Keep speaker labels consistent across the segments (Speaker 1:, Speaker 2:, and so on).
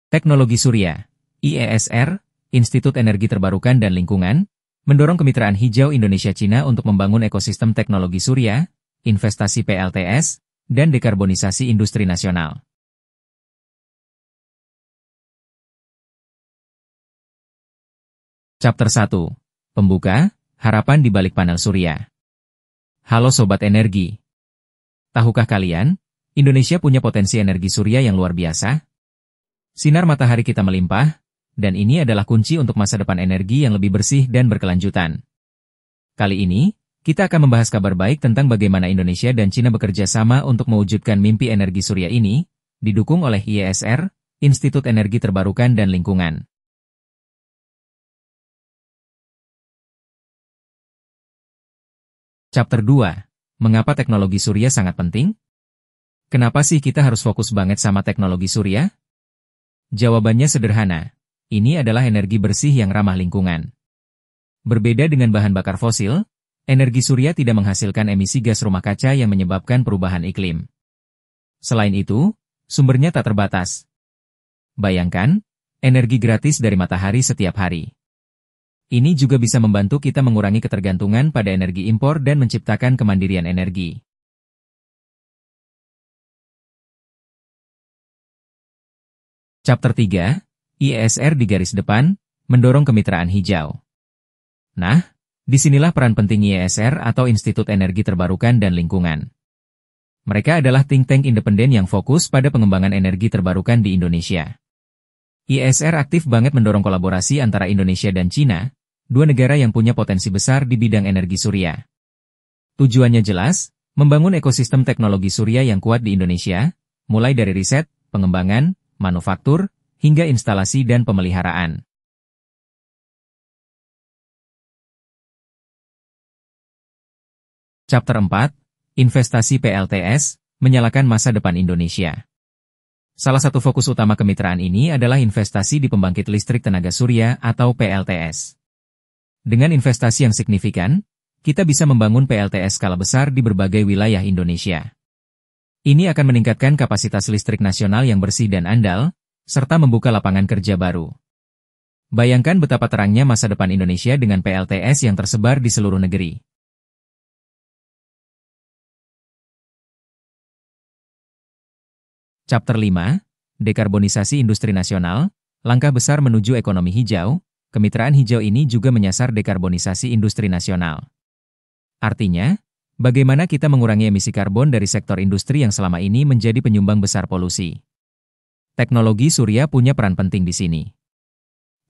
Speaker 1: Teknologi Surya, IESR, Institut Energi Terbarukan dan Lingkungan, mendorong kemitraan hijau Indonesia-Cina untuk membangun ekosistem teknologi surya, investasi PLTS, dan dekarbonisasi industri nasional. Chapter 1. Pembuka, harapan di balik panel surya. Halo Sobat Energi. Tahukah kalian, Indonesia punya potensi energi surya yang luar biasa? Sinar matahari kita melimpah, dan ini adalah kunci untuk masa depan energi yang lebih bersih dan berkelanjutan. Kali ini, kita akan membahas kabar baik tentang bagaimana Indonesia dan Cina bekerja sama untuk mewujudkan mimpi energi surya ini, didukung oleh IESR, Institut Energi Terbarukan dan Lingkungan. Chapter 2. Mengapa teknologi surya sangat penting? Kenapa sih kita harus fokus banget sama teknologi surya? Jawabannya sederhana. Ini adalah energi bersih yang ramah lingkungan. Berbeda dengan bahan bakar fosil, energi surya tidak menghasilkan emisi gas rumah kaca yang menyebabkan perubahan iklim. Selain itu, sumbernya tak terbatas. Bayangkan, energi gratis dari matahari setiap hari. Ini juga bisa membantu kita mengurangi ketergantungan pada energi impor dan menciptakan kemandirian energi. Chapter 3, IESR di garis depan, mendorong kemitraan hijau. Nah, disinilah peran penting IESR atau Institut Energi Terbarukan dan Lingkungan. Mereka adalah think tank independen yang fokus pada pengembangan energi terbarukan di Indonesia. IESR aktif banget mendorong kolaborasi antara Indonesia dan Cina, dua negara yang punya potensi besar di bidang energi surya. Tujuannya jelas, membangun ekosistem teknologi surya yang kuat di Indonesia, mulai dari riset, pengembangan, manufaktur, hingga instalasi dan pemeliharaan. Chapter 4, Investasi PLTS, menyalakan masa depan Indonesia. Salah satu fokus utama kemitraan ini adalah investasi di pembangkit listrik tenaga surya atau PLTS. Dengan investasi yang signifikan, kita bisa membangun PLTS skala besar di berbagai wilayah Indonesia. Ini akan meningkatkan kapasitas listrik nasional yang bersih dan andal, serta membuka lapangan kerja baru. Bayangkan betapa terangnya masa depan Indonesia dengan PLTS yang tersebar di seluruh negeri. Chapter 5, Dekarbonisasi Industri Nasional, langkah besar menuju ekonomi hijau. Kemitraan hijau ini juga menyasar dekarbonisasi industri nasional. Artinya, bagaimana kita mengurangi emisi karbon dari sektor industri yang selama ini menjadi penyumbang besar polusi. Teknologi surya punya peran penting di sini.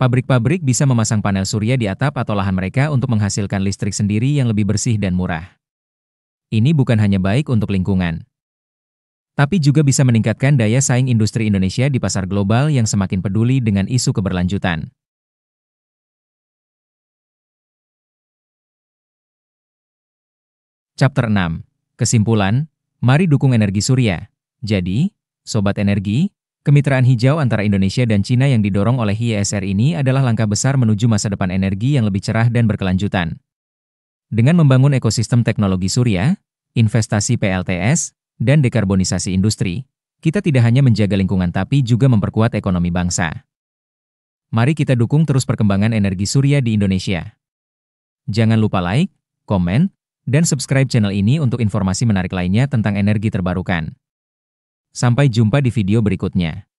Speaker 1: Pabrik-pabrik bisa memasang panel surya di atap atau lahan mereka untuk menghasilkan listrik sendiri yang lebih bersih dan murah. Ini bukan hanya baik untuk lingkungan, tapi juga bisa meningkatkan daya saing industri Indonesia di pasar global yang semakin peduli dengan isu keberlanjutan. Chapter 6. Kesimpulan, mari dukung energi surya. Jadi, Sobat Energi, kemitraan hijau antara Indonesia dan Cina yang didorong oleh IESR ini adalah langkah besar menuju masa depan energi yang lebih cerah dan berkelanjutan. Dengan membangun ekosistem teknologi surya, investasi PLTS, dan dekarbonisasi industri, kita tidak hanya menjaga lingkungan tapi juga memperkuat ekonomi bangsa. Mari kita dukung terus perkembangan energi surya di Indonesia. Jangan lupa like, komen, dan subscribe channel ini untuk informasi menarik lainnya tentang energi terbarukan. Sampai jumpa di video berikutnya.